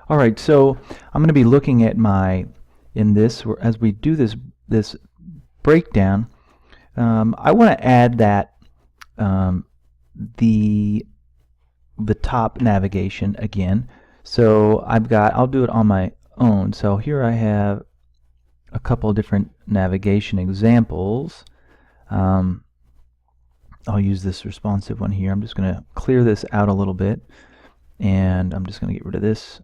All right, so I'm going to be looking at as we do this breakdown. I want to add that the top navigation again. So I'll do it on my own. So here I have a couple of different navigation examples. I'll use this responsive one here. I'm just going to clear this out a little bit, and I'm just going to get rid of this,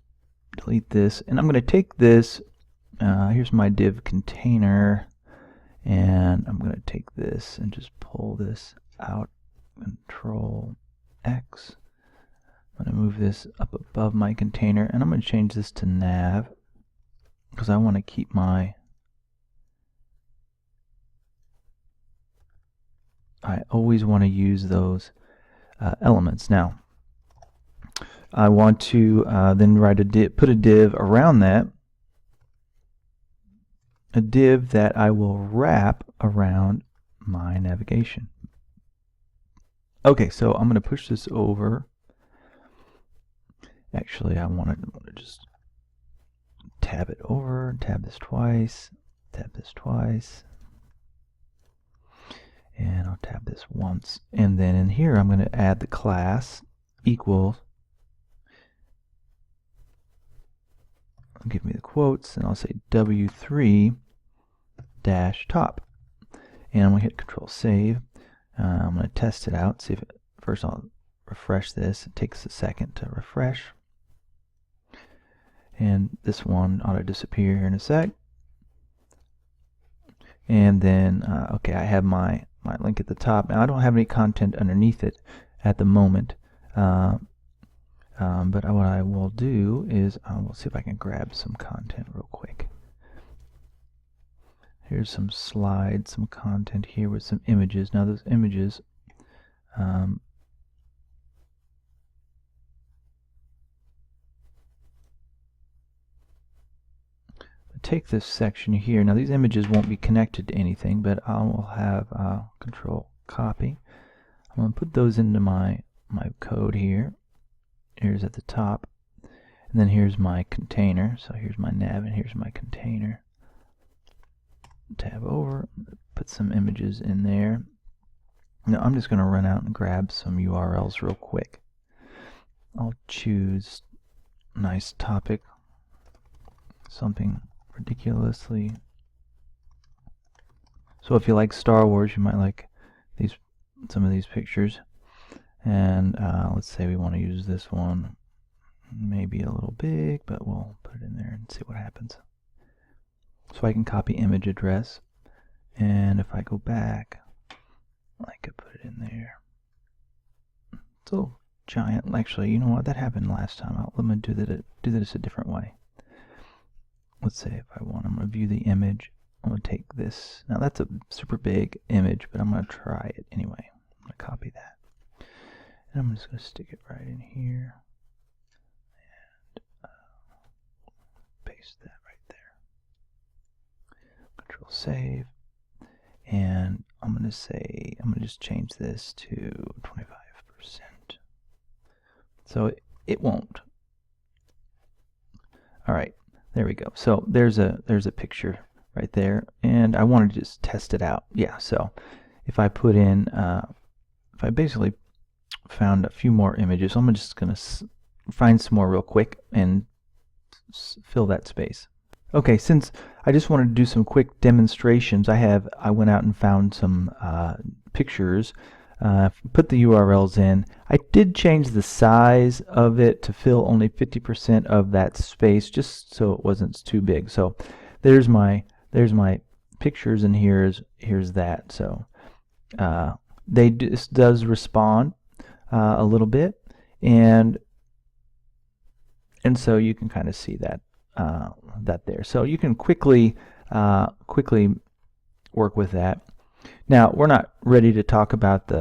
delete this, and I'm going to take this. Here's my div container, and I'm going to take this and just pull this out. Control X. I'm going to move this up above my container, and I'm going to change this to nav because I want to keep I always want to use those elements. Now, I want to then put a div around that, a div that I will wrap around my navigation. Okay, so I'm going to push this over. Actually, I want to just tab it over, tab this twice, and I'll tab this once. And then in here, I'm going to add the class equals. Give me the quotes, and I'll say W3 top. And I'm going to hit Control Save. I'm going to test it out. See if first I'll refresh this. It takes a second to refresh. And this one ought to disappear here in a sec. And then, okay, I have my link at the top. Now I don't have any content underneath it at the moment. But what I will do is I will see if I can grab some content real quick. Here's some slides, some content here with some images. Now those images, take this section here. Now these images won't be connected to anything, but I will have Control Copy. I'm going to put those into my code here. Here's at the top, and then here's my container. So here's my nav, and here's my container. Tab over, put some images in there. Now I'm just going to run out and grab some URLs real quick. I'll choose a nice topic, something ridiculously. So if you like Star Wars, you might like some of these pictures. And let's say we want to use this one. Maybe a little big, but we'll put it in there and see what happens. So I can copy image address, and if I go back, I could put it in there. It's a little giant. Actually, you know what? That happened last time. Let me do this a different way. Let's say if I'm going to view the image, I'm going to take this. Now that's a super big image, but I'm going to try it anyway. I'm going to copy that. And I'm just going to stick it right in here. And paste that right there. Control Save. And I'm going to just change this to 25%. So it won't. All right. There we go. So there's a picture right there, and I want to just test it out. Yeah. So if I put in, if I basically found a few more images, I'm just going to find some more real quick and fill that space. Okay. Since I just wanted to do some quick demonstrations, I went out and found some pictures. Put the URLs in. I did change the size of it to fill only 50% of that space, just so it wasn't too big. So there's my pictures, and here's that. So this does respond a little bit, and so you can kind of see that there. So you can quickly work with that. Now we're not ready to talk about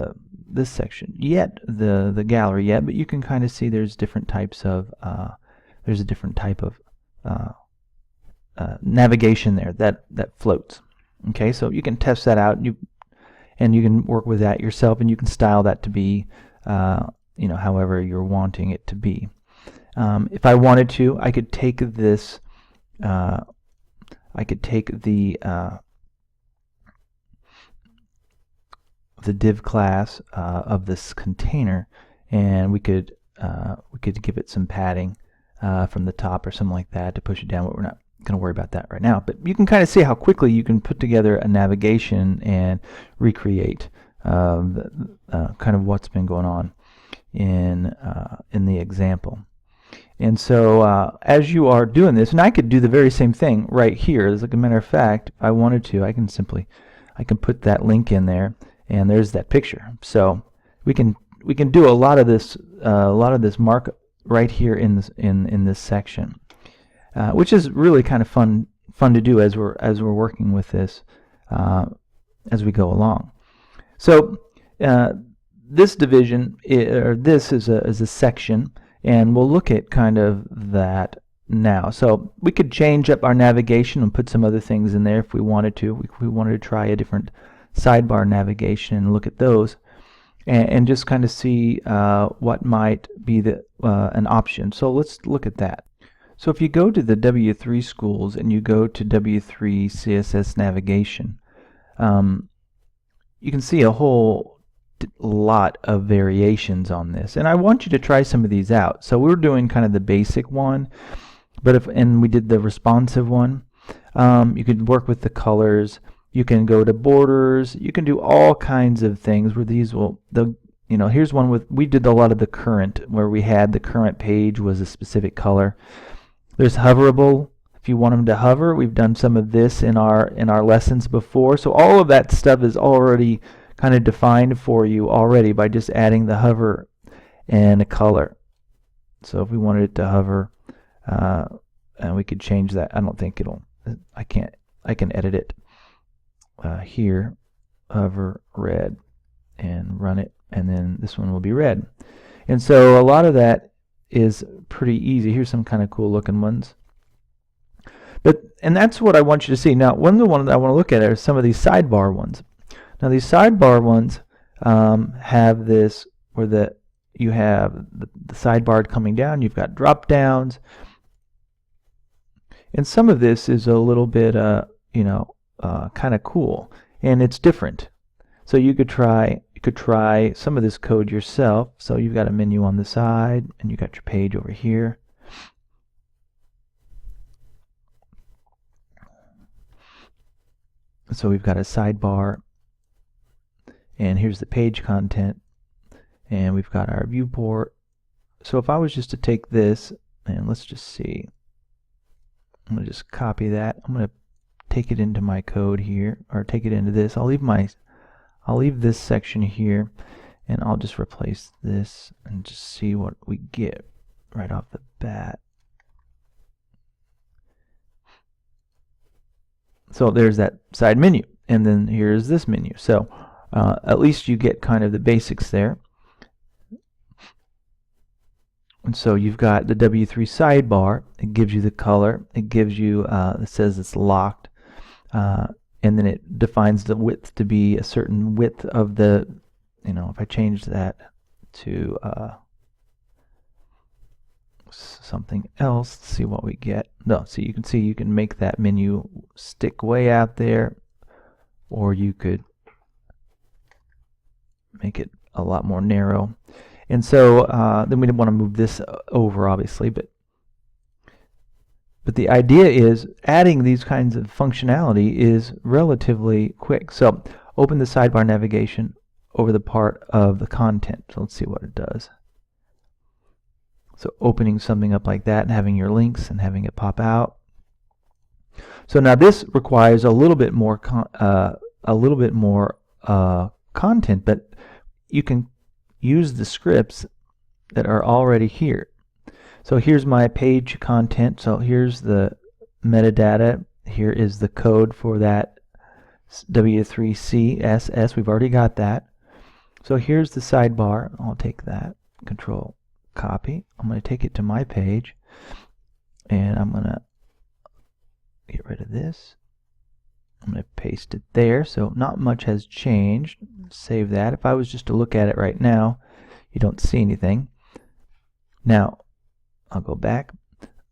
this section yet, the gallery yet, but you can kind of see there's different types of there's a different type of navigation there that floats. Okay, so you can test that out, and you can work with that yourself, and you can style that to be however you're wanting it to be. If I wanted to, I could take this, the div class of this container, and we could give it some padding from the top or something like that to push it down, but we're not going to worry about that right now. But you can kind of see how quickly you can put together a navigation and recreate kind of what's been going on in the example. And so as you are doing this, and I could do the very same thing right here. As a matter of fact, if I wanted to, I can put that link in there, and there's that picture. So we can do a lot of this markup right here in this section, which is really kind of fun to do as we're working with this as we go along. So this division, or this is a section, and we'll look at kind of that now. So we could change up our navigation and put some other things in there if we wanted to. If we wanted to try a different sidebar navigation and look at those, and just kind of see what might be an option. So let's look at that. So if you go to the W3 schools and you go to W3 CSS Navigation, you can see a whole lot of variations on this, and I want you to try some of these out. So we're doing kind of the basic one, but we did the responsive one. You could work with the colors. You can go to borders. You can do all kinds of things where these here's one we did a lot of the current, where we had the current page was a specific color. There's hoverable. If you want them to hover, we've done some of this in our lessons before. So all of that stuff is already kind of defined for you already by just adding the hover and a color. So if we wanted it to hover, and we could change that. I don't think it'll. I can edit it here. Hover red and run it, and then this one will be red. And so a lot of that is pretty easy. Here's some kind of cool looking ones. And that's what I want you to see. Now, one of the ones I want to look at are some of these sidebar ones. Now, these sidebar ones have this where you have the sidebar coming down. You've got drop downs, and some of this is a little bit, kind of cool, and it's different. So you could try some of this code yourself. So you've got a menu on the side, and you got your page over here. So we've got a sidebar, and here's the page content, and we've got our viewport. So if I was just to take this, and let's just see, I'm going to just copy that. I'm going to take it into my code here, or take it into this. I'll leave this section here, and I'll just replace this and just see what we get right off the bat. So there's that side menu, and then here's this menu. So at least you get kind of the basics there. And so you've got the W3 sidebar. It gives you the color. It gives you, it says it's locked, and then it defines the width to be a certain width of the, if I change that to something else, let's see what we get. No, so you can see you can make that menu stick way out there, or you could make it a lot more narrow. And so then we didn't want to move this over, obviously, but the idea is adding these kinds of functionality is relatively quick. So open the sidebar navigation over the part of the content. So let's see what it does. So opening something up like that and having your links and having it pop out. So now this requires a little bit more content, but you can use the scripts that are already here. So here's my page content. So here's the metadata. Here is the code for that W3c Css. We've already got that. So here's the sidebar. I'll take that. Control copy. I'm going to take it to my page, and I'm going to get rid of this. I'm going to paste it there. So not much has changed. Save that. If I was just to look at it right now, you don't see anything. Now I'll go back.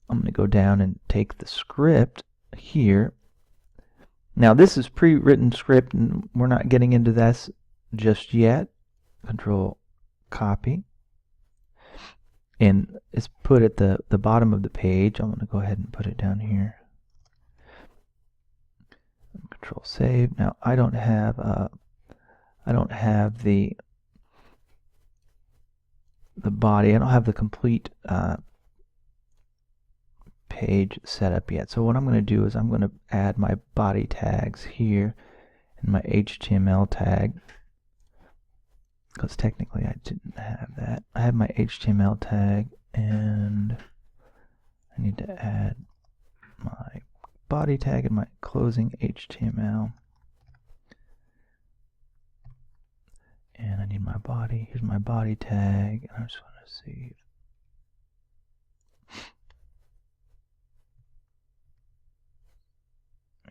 I'm going to go down and take the script here. Now this is pre-written script and we're not getting into this just yet. Control copy. And it's put at the bottom of the page. I'm going to go ahead and put it down here. Control save. Now I don't have the body. I don't have the complete page set up yet. So what I'm going to do is I'm going to add my body tags here and my HTML tag, because technically I didn't have that. I have my HTML tag and I need to add my body tag and my closing HTML. And I need my body. Here's my body tag, and I just want to see.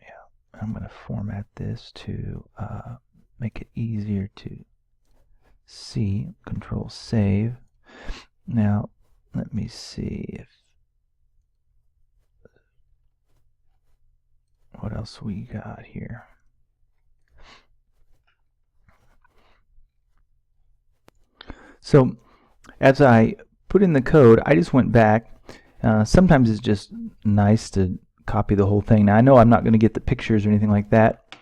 Yeah, I'm going to format this to make it easier to see. Control save. Now, let me see if what else we got here. So as I put in the code, I just went back. Sometimes it's just nice to copy the whole thing. Now I know I'm not going to get the pictures or anything like that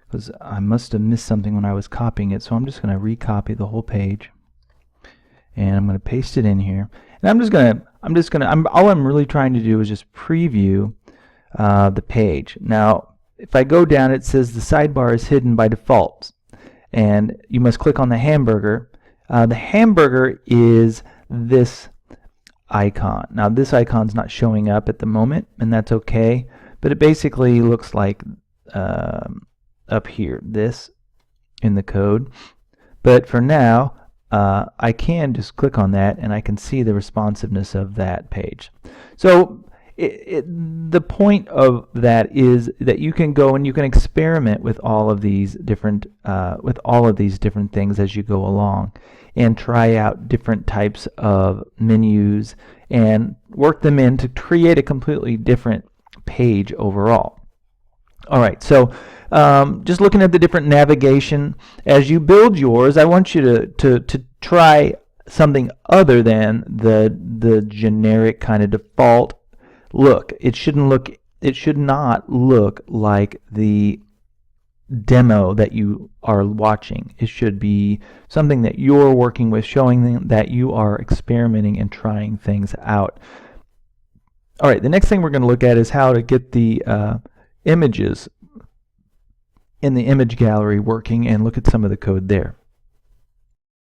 because I must have missed something when I was copying it. So I'm just going to recopy the whole page, and I'm going to paste it in here. And all I'm really trying to do is just preview the page. Now if I go down, it says the sidebar is hidden by default, and you must click on the hamburger. The hamburger is this icon. Now this icon's not showing up at the moment, and that's okay, but it basically looks like up here, this in the code. But for now, I can just click on that and I can see the responsiveness of that page. So the point of that is that you can go and you can experiment with all of these different things as you go along, and try out different types of menus and work them in to create a completely different page overall. All right, so just looking at the different navigation as you build yours, I want you to try something other than the generic kind of default look. It should not look like the demo that you are watching. It should be something that you're working with, showing them that you are experimenting and trying things out. All right, the next thing we're going to look at is how to get the images in the image gallery working, and look at some of the code there.